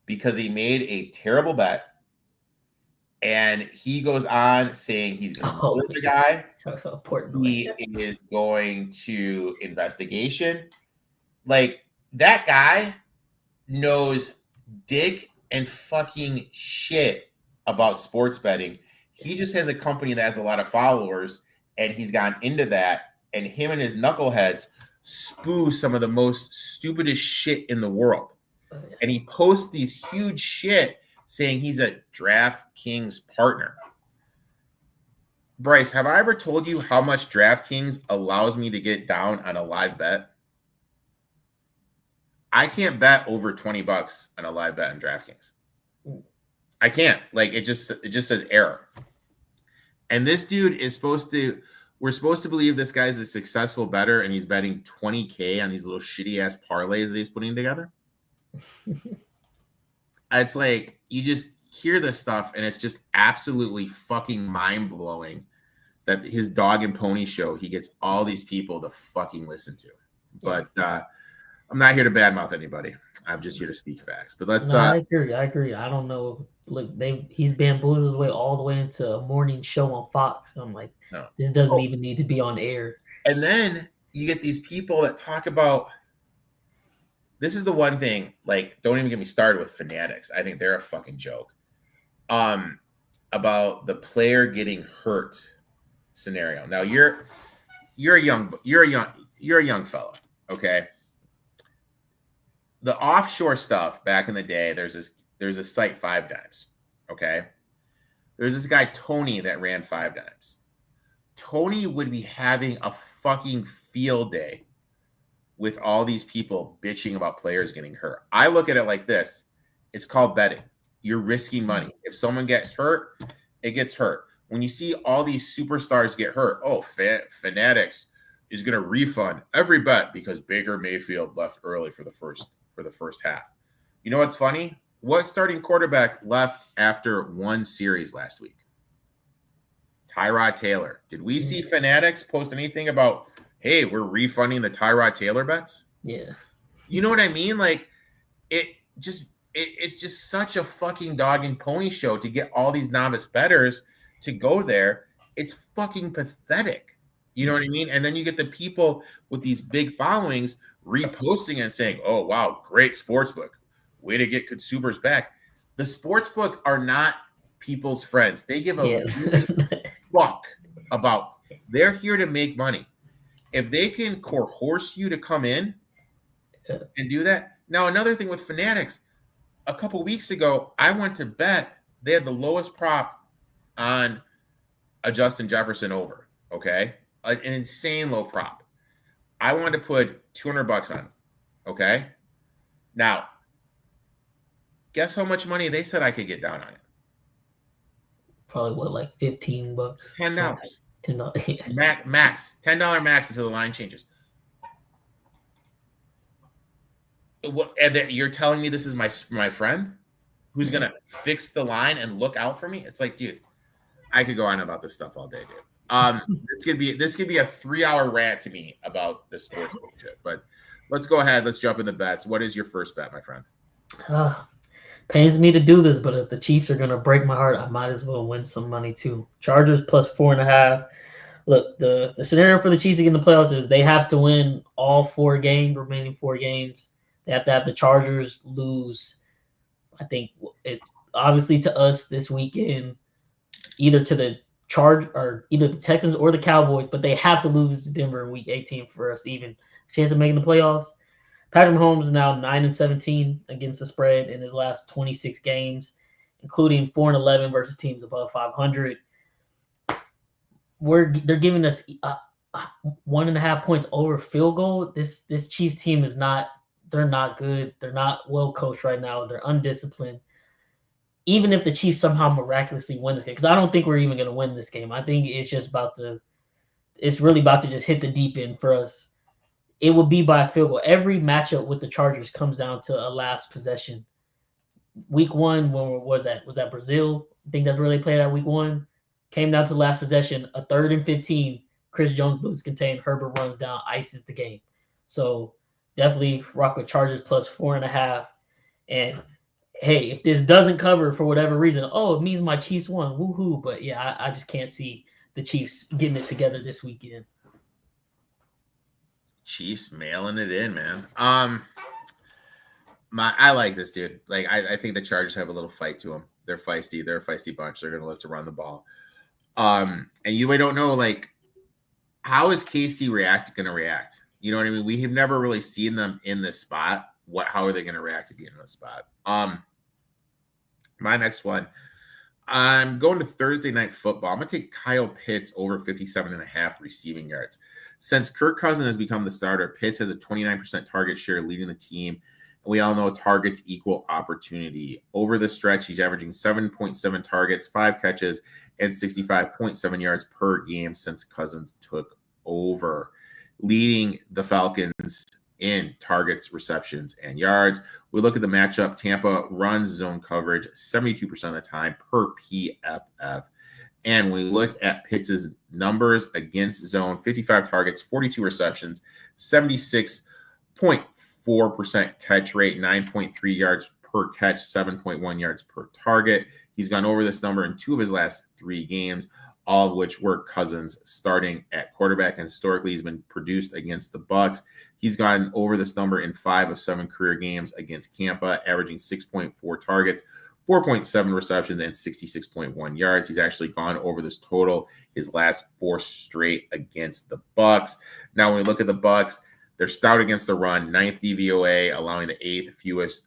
because he made a terrible bet, and he goes on saying he's going to bullet the guy, he is going to investigation. Like, that guy knows dick and fucking shit about sports betting. He just has a company that has a lot of followers, and he's gone into that, and him and his knuckleheads spew some of the most stupidest shit in the world. And he posts these huge shit saying he's a DraftKings partner. Bryce, have I ever told you how much DraftKings allows me to get down on a live bet? I can't bet over $20 on a live bet on DraftKings. I can't. Like, it just says error. And this dude is we're supposed to believe this guy's a successful bettor, and he's betting $20K on these little shitty ass parlays that he's putting together. It's like, you just hear this stuff, and it's just absolutely fucking mind blowing that his dog and pony show, he gets all these people to fucking listen to. But I'm not here to badmouth anybody. I'm just here to speak facts. But let's. I agree. I don't know. Look, he's bamboozled his way all the way into a morning show on Fox. I'm like, no. This doesn't even need to be on air. And then you get these people that talk about. This is the one thing. Like, don't even get me started with Fanatics. I think they're a fucking joke. About the player getting hurt scenario. Now you're a young fella. Okay. The offshore stuff back in the day, there's a site 5 Dimes. Okay. There's this guy, Tony, that ran 5 Dimes. Tony would be having a fucking field day with all these people bitching about players getting hurt. I look at it like this. It's called betting. You're risking money. If someone gets hurt, it gets hurt. When you see all these superstars get hurt, Fanatics is going to refund every bet because Baker Mayfield left early for the first half. You know what's funny? What starting quarterback left after one series last week? Tyrod Taylor. Did we see Fanatics post anything about, hey, we're refunding the Tyrod Taylor bets? Yeah. You know what I mean? Like, it's just such a fucking dog and pony show to get all these novice bettors to go there. It's fucking pathetic. You know what I mean? And then you get the people with these big followings reposting and saying, oh, wow, great sportsbook. Way to get consumers back. The sportsbook are not people's friends. They give a fuck about. They're here to make money. If they can coerce you to come in and do that. Now, another thing with Fanatics, a couple weeks ago, I went to bet. They had the lowest prop on a Justin Jefferson over. Okay. An insane low prop. I wanted to put $200 on. Okay. Now, guess how much money they said I could get down on it? Probably what, like $15? $10. $10. Max. $10 max until the line changes. What? And you're telling me this is my friend who's gonna fix the line and look out for me? It's like, dude, I could go on about this stuff all day, dude. This could be a 3-hour rant to me about the sports shit. But let's go ahead. Let's jump in the bets. What is your first bet, my friend? Pains me to do this, but if the Chiefs are gonna break my heart, I might as well win some money too. Chargers plus 4.5. Look, the scenario for the Chiefs to get in the playoffs is they have to win all remaining 4 games. They have to have the Chargers lose. I think it's obviously to us this weekend, either to the either the Texans or the Cowboys, but they have to lose to Denver in Week 18 for us to even chance of making the playoffs. Patrick Mahomes is now 9-17 against the spread in his last 26 games, including 4-11 versus teams above 500. They're giving us 1.5 points over field goal. This Chiefs team is not. They're not good. They're not well coached right now. They're undisciplined. Even if the Chiefs somehow miraculously win this game, because I don't think we're even going to win this game. I think it's just it's really about to just hit the deep end for us. it would be by a field goal. Every matchup with the Chargers comes down to a last possession. Week 1, when was that? Was that Brazil? I think that's where they played at week 1. Came down to the last possession, a 3rd and 15. Chris Jones loses contain. Herbert runs down, ices the game. So definitely rock with Chargers plus 4.5. And hey, if this doesn't cover for whatever reason, it means my Chiefs won. Woohoo. But yeah, I just can't see the Chiefs getting it together this weekend. Chiefs mailing it in, man. I like this, dude. Like, I think the Chargers have a little fight to them. They're feisty. They're a feisty bunch. They're going to look to run the ball. And I don't know, like, how is KC going to react? You know what I mean? We have never really seen them in this spot. How are they going to react to being in this spot? My next one, I'm going to Thursday Night Football. I'm going to take Kyle Pitts over 57.5 receiving yards. Since Kirk Cousins has become the starter, Pitts has a 29% target share leading the team. And we all know targets equal opportunity. Over the stretch, he's averaging 7.7 targets, 5 catches, and 65.7 yards per game since Cousins took over, leading the Falcons in targets, receptions, and yards. We look at the matchup. Tampa runs zone coverage 72% of the time per PFF. And we look at Pitts' numbers against zone: 55 targets, 42 receptions, 76.4% catch rate, 9.3 yards per catch, 7.1 yards per target. He's gone over this number in 2 of his last 3 games, all of which were Cousins starting at quarterback. And historically, he's been produced against the Bucs. He's gone over this number in 5 of 7 career games against Tampa, averaging 6.4 targets, 4.7 receptions, and 66.1 yards. He's actually gone over this total his last 4 straight against the Bucs. Now, when we look at the Bucs, they're stout against the run, 9th DVOA, allowing the 8th fewest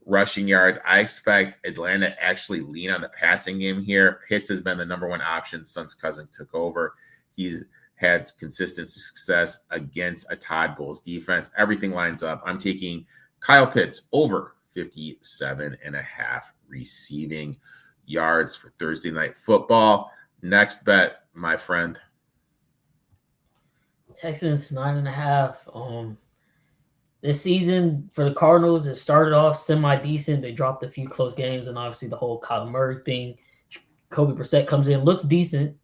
rushing yards. I expect Atlanta to actually lean on the passing game here. Pitts has been the number 1 option since Cousins took over. He's had consistent success against a Todd Bowles defense. Everything lines up. I'm taking Kyle Pitts over 57.5 receiving yards for Thursday Night Football. Next bet, my friend. Texans 9.5. This season for the Cardinals, it started off semi-decent. They dropped a few close games, and obviously the whole Kyler Murray thing. Kobe Brissett comes in, looks decent.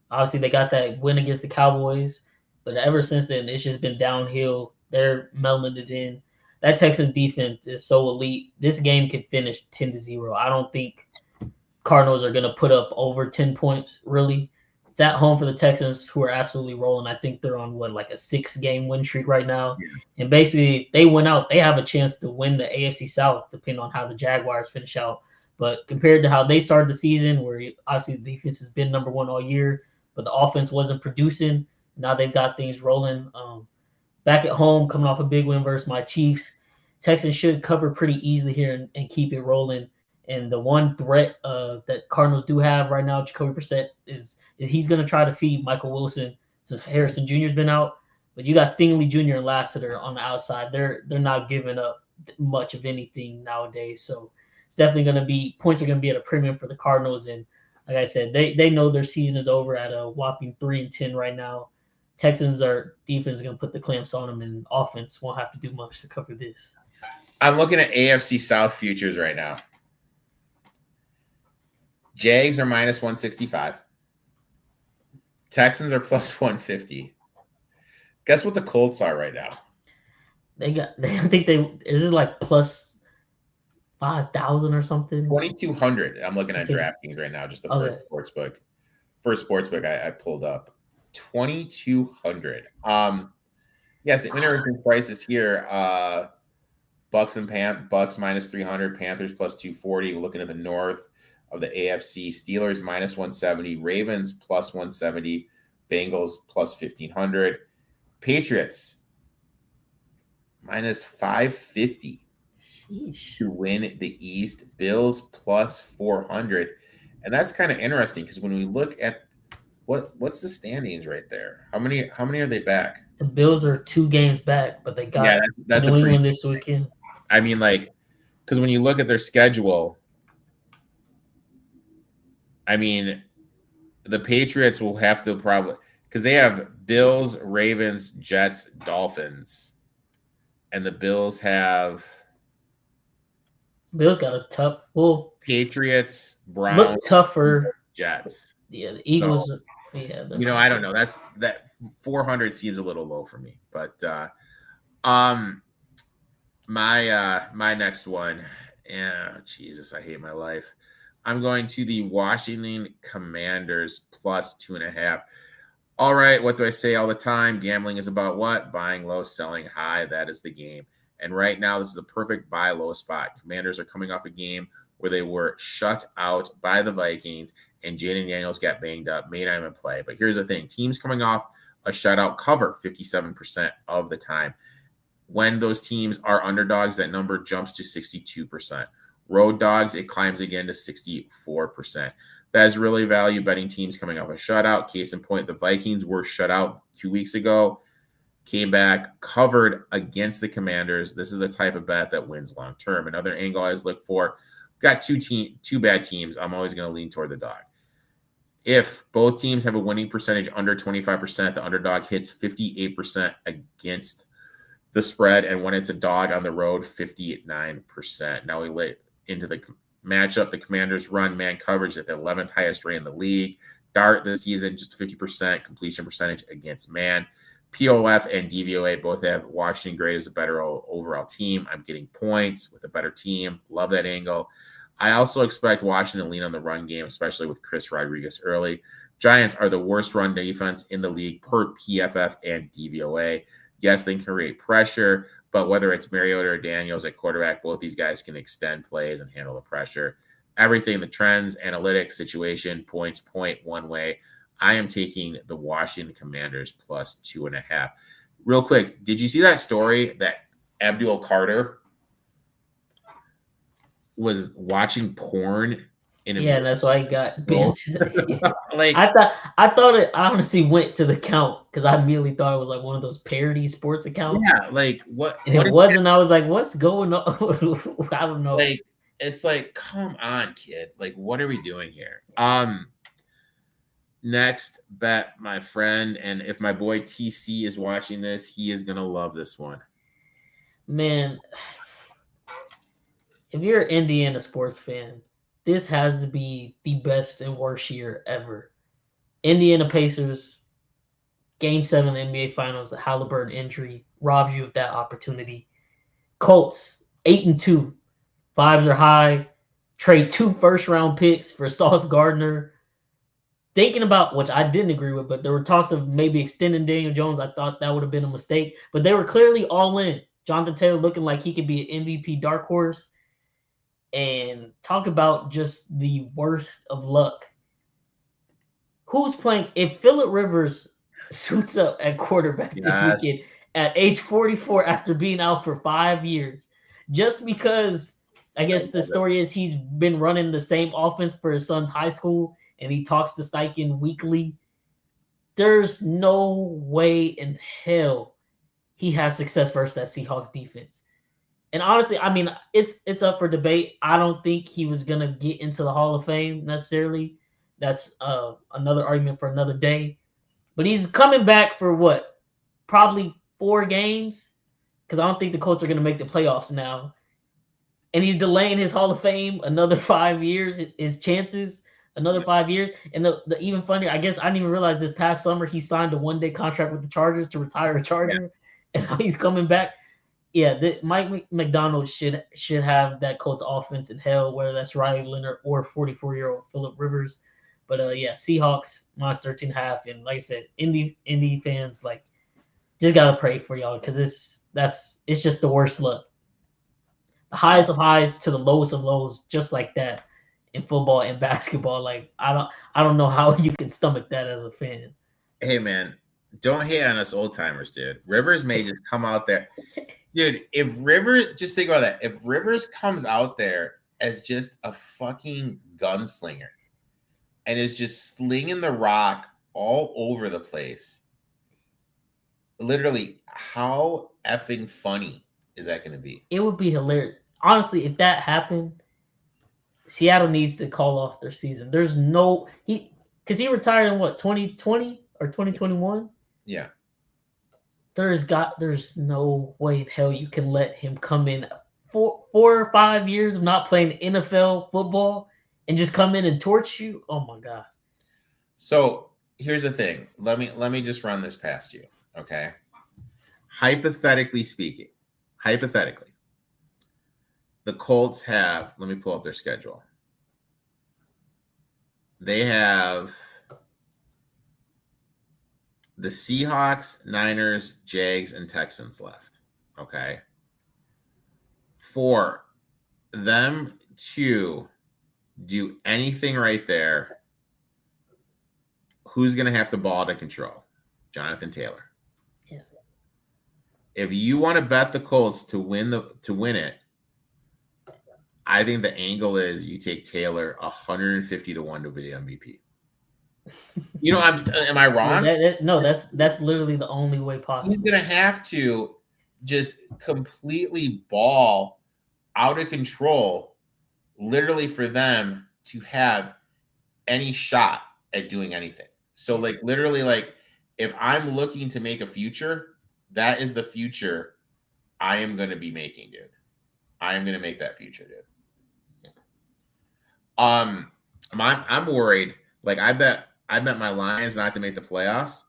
Obviously, they got that win against the Cowboys, but ever since then, it's just been downhill. They're mailing it in. That Texans defense is so elite. This game could finish 10-0. I don't think Cardinals are going to put up over 10 points, really. It's at home for the Texans, who are absolutely rolling. I think they're on, a 6-game win streak right now. Yeah. And basically, if they win out, they have a chance to win the AFC South, depending on how the Jaguars finish out. But compared to how they started the season, where obviously the defense has been number 1 all year, but the offense wasn't producing. Now they've got things rolling. Back at home, coming off a big win versus my Chiefs. Texans should cover pretty easily here and keep it rolling. And the one threat that Cardinals do have right now, Jacoby Brissett, is he's going to try to feed Michael Wilson since Harrison Jr. has been out. But you got Stingley Jr. and Lassiter on the outside. They're not giving up much of anything nowadays. So it's definitely going to be – points are going to be at a premium for the Cardinals. And like I said, they know their season is over at a whopping 3-10 right now. Texans defense is going to put the clamps on them, and offense won't have to do much to cover this. I'm looking at AFC South futures right now. Jags are minus 165. Texans are plus 150. Guess what the Colts are right now? I think is it like plus 5,000 or something? 2,200. I'm looking at DraftKings right now, just the first sportsbook I pulled up. 2,200. Yes, the interesting prices here. Bucks minus 300, Panthers plus 240. We're looking at the north of the AFC. Steelers minus 170, Ravens plus 170, Bengals plus 1,500, Patriots minus 550 to win the East, Bills plus 400. And that's kind of interesting because when we look at what's the standings right there? How many are they back? The Bills are 2 games back, but they got that's New England this weekend. I mean, because when you look at their schedule, I mean, the Patriots will have to because they have Bills, Ravens, Jets, Dolphins, and the Bills have Bills got a tough. Well, Patriots, Browns, look tougher. Jets. Yeah, the Eagles. So, Yeah, I don't know. That 400 seems a little low for me, but my next one. Yeah, Jesus, I hate my life. I'm going to the Washington Commanders plus 2.5. All right, what do I say all the time? Gambling is about what? Buying low, selling high. That is the game. And right now, this is a perfect buy low spot. Commanders are coming off a game where they were shut out by the Vikings, and Jaden Daniels got banged up, may not even play. But here's the thing. Teams coming off a shutout cover 57% of the time. When those teams are underdogs, that number jumps to 62%. Road dogs, it climbs again to 64%. That is really value betting teams coming off a shutout. Case in point, the Vikings were shut out 2 weeks ago, came back, covered against the Commanders. This is the type of bet that wins long term. Another angle I always look for, got two bad teams. I'm always going to lean toward the dog. If both teams have a winning percentage under 25%, the underdog hits 58% against the spread, and when it's a dog on the road, 59%. Now we lay into the matchup. The Commanders run man coverage at the 11th highest rate in the league. Dart this season, just 50% completion percentage against man. POF and DVOA both have Washington graded as a better overall team. I'm getting points with a better team. Love that angle. I also expect Washington to lean on the run game, especially with Chris Rodriguez early. Giants are the worst run defense in the league per PFF and DVOA. Yes, they can create pressure, but whether it's Mariota or Daniels at quarterback, both these guys can extend plays and handle the pressure. Everything, the trends, analytics, situation, points, point one way. I am taking the Washington Commanders plus 2.5. Real quick, did you see that story that Abdul Carter was watching porn in a yeah, that's why he got benched. like I thought it honestly went to the count because I immediately thought it was like one of those parody sports accounts. yeah, like what? And What it wasn't. I was like, what's going on? I don't know. like it's like, come on, kid. Like, what are we doing here? Next bet, my friend, and if my boy TC is watching this, he is gonna love this one. Man, if you're an Indiana sports fan, this has to be the best and worst year ever. Indiana Pacers, Game 7 NBA Finals, the Halliburton injury robs you of that opportunity. Colts, 8-2. Vibes are high. Trade 2 first-round picks for Sauce Gardner. Thinking about, which I didn't agree with, but there were talks of maybe extending Daniel Jones. I thought that would have been a mistake. But they were clearly all in. Jonathan Taylor looking like he could be an MVP dark horse. And talk about just the worst of luck. Who's playing? If Phillip Rivers suits up at quarterback this weekend at age 44 after being out for 5 years, just because I guess the story is he's been running the same offense for his son's high school and he talks to Steichen weekly, there's no way in hell he has success versus that Seahawks defense. And honestly, I mean, it's up for debate. I don't think he was going to get into the Hall of Fame necessarily. That's another argument for another day. But he's coming back for what? Probably 4 games? Because I don't think the Colts are going to make the playoffs now. And he's delaying his Hall of Fame another 5 years, his chances, another 5 years. And the even funnier, I guess I didn't even realize this past summer he signed a 1-day contract with the Chargers to retire a Charger. Yeah. And now he's coming back. Yeah, Mike McDonald should have that Colts offense in hell, whether that's Riley Leonard or 44-year-old Phillip Rivers. But yeah, Seahawks minus 13.5, and like I said, Indy fans, like, just gotta pray for y'all because it's just the worst luck. The highest of highs to the lowest of lows, just like that in football and basketball. Like I don't know how you can stomach that as a fan. Hey man, don't hate on us old timers, dude. Rivers may just come out there. Dude, if Rivers, just think about that. If Rivers comes out there as just a fucking gunslinger and is just slinging the rock all over the place, literally, how effing funny is that going to be? It would be hilarious. Honestly, if that happened, Seattle needs to call off their season. There's no because he retired in what 2020, or 2021. Yeah. There's no way in hell you can let him come in 4 or 5 years of not playing NFL football and just come in and torch you. Oh my god. So here's the thing. Let me just run this past you. Okay. Hypothetically speaking, the Colts have, let me pull up their schedule. They have the Seahawks, Niners, Jags, and Texans left. Okay. For them to do anything right there, who's going to have the ball to control? Jonathan Taylor. Yeah. If you want to bet the Colts to win it, I think the angle is you take Taylor 150 to 1 to be MVP. You know, am I wrong? No, that's literally the only way possible. He's gonna have to just completely ball out of control, literally, for them to have any shot at doing anything. So, like, literally, like, if I'm looking to make a future, that is the future I am going to be making, dude. I am going to make that future, dude. I'm worried. Like, I bet my Lions not to make the playoffs,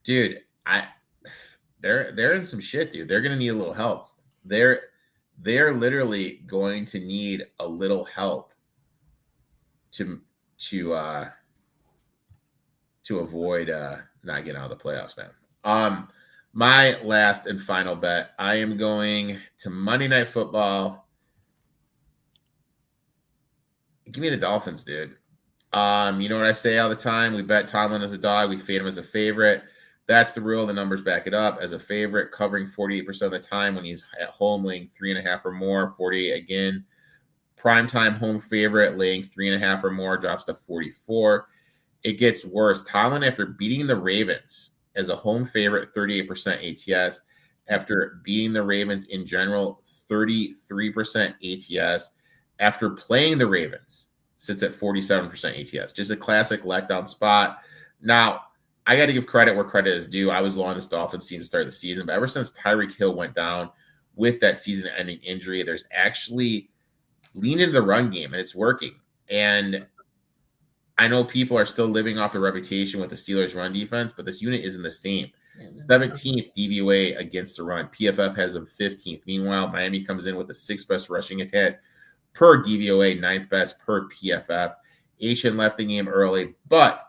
dude. They're in some shit, dude. They're gonna need a little help. They're literally going to need a little help to avoid not getting out of the playoffs, man. My last and final bet, I am going to Monday Night Football. Give me the Dolphins, dude. You know what I say all the time? We bet Tomlin as a dog. We fade him as a favorite. That's the rule. The numbers back it up. As a favorite, covering 48% of the time when he's at home, laying 3.5 or more, 48 again. Primetime home favorite, laying 3.5 or more, drops to 44. It gets worse. Tomlin, after beating the Ravens as a home favorite, 38% ATS. After beating the Ravens in general, 33% ATS. After playing the Ravens, sits at 47% ATS. Just a classic letdown spot. Now, I got to give credit where credit is due. I was low on this Dolphins team to start the season, but ever since Tyreek Hill went down with that season-ending injury, there's actually leaned into the run game, and it's working. And I know people are still living off the reputation with the Steelers' run defense, but this unit isn't the same. 17th DVOA against the run. PFF has them 15th. Meanwhile, Miami comes in with the 6th best rushing attack per DVOA, 9th best per PFF. Asian left the game early, but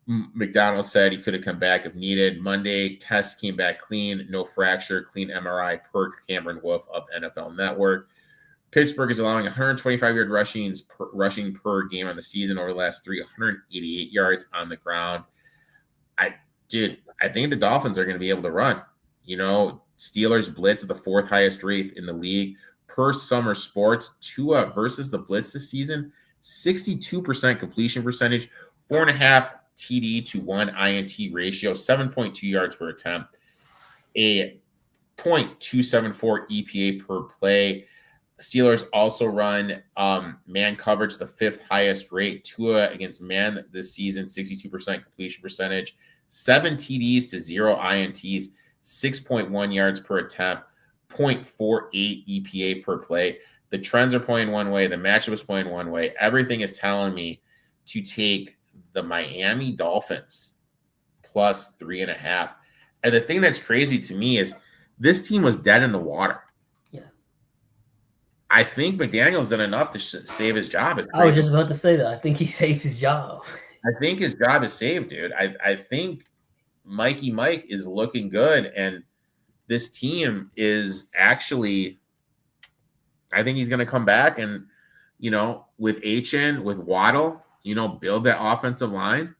McDonald said he could have come back if needed. Monday, test came back clean, no fracture, clean MRI per Cameron Wolf of NFL Network. Pittsburgh is allowing 125-yard rushing per game on the season over the last 388 yards on the ground. I think the Dolphins are going to be able to run. You know, Steelers blitz at the 4th highest rate in the league. Per Summer Sports, Tua versus the blitz this season, 62% completion percentage, 4.5 TD to 1 INT ratio, 7.2 yards per attempt, a 0.274 EPA per play. Steelers also run man coverage, the 5th highest rate. Tua against man this season, 62% completion percentage, 7 TDs to 0 INTs, 6.1 yards per attempt, 0.48 EPA per play. The trends are pointing one way. The matchup is pointing one way. Everything is telling me to take the Miami Dolphins plus 3.5. And the thing that's crazy to me is this team was dead in the water. Yeah. I think McDaniel's done enough to save his job. I was just about to say that. I think he saved his job. I think his job is saved, dude. I think Mikey Mike is looking good, and this team is actually, I think he's going to come back and, you know, with HN, with Waddle, you know, build that offensive line.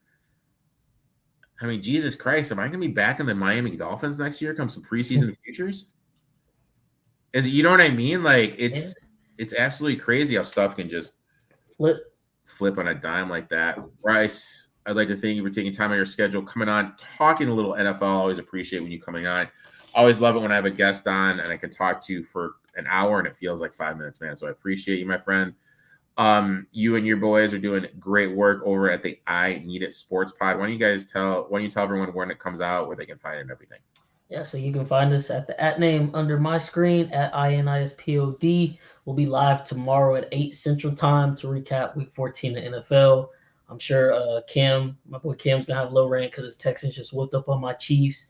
I mean, Jesus Christ, am I going to be back in the Miami Dolphins next year come some preseason futures? You know what I mean? Like, it's absolutely crazy how stuff can just flip on a dime like that. Bryce, I'd like to thank you for taking time out of your schedule, coming on, talking a little NFL. I always appreciate when you coming on. Always love it when I have a guest on and I can talk to you for an hour and it feels like 5 minutes, man. So I appreciate you, my friend. You and your boys are doing great work over at the I Need It Sports Pod. Why don't you tell everyone when it comes out, where they can find it and everything? Yeah, so you can find us at the @name under my screen at INISPOD. We'll be live tomorrow at 8 Central Time to recap Week 14 of NFL. I'm sure my boy Cam's gonna have a low rant because his Texans just whooped up on my Chiefs.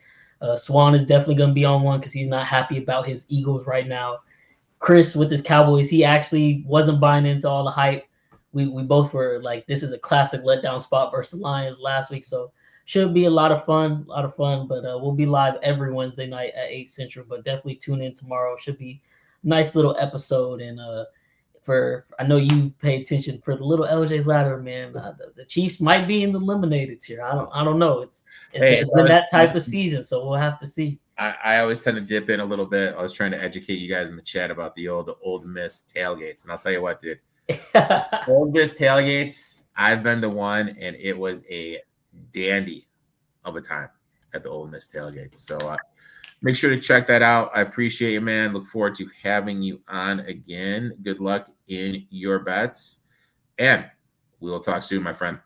Swan is definitely gonna be on one because he's not happy about his Eagles right now. Chris with his Cowboys, he actually wasn't buying into all the hype. We both were like, this is a classic letdown spot versus the Lions last week, so should be a lot of fun. But we'll be live every Wednesday night at 8 Central. But definitely tune in tomorrow. Should be a nice little episode. And I know you pay attention for the little LJ's ladder, man. The Chiefs might be in the eliminated tier. I don't know. It's been that type of season, so we'll have to see. I always tend to dip in a little bit. I was trying to educate you guys in the chat about the old Miss tailgates, and I'll tell you what, dude. Old Miss tailgates. I've been to one, and it was a dandy of a time at the Ole Miss tailgate. So make sure to check that out. I appreciate you, man. Look forward to having you on again. Good luck in your bets, and we will talk soon, my friend.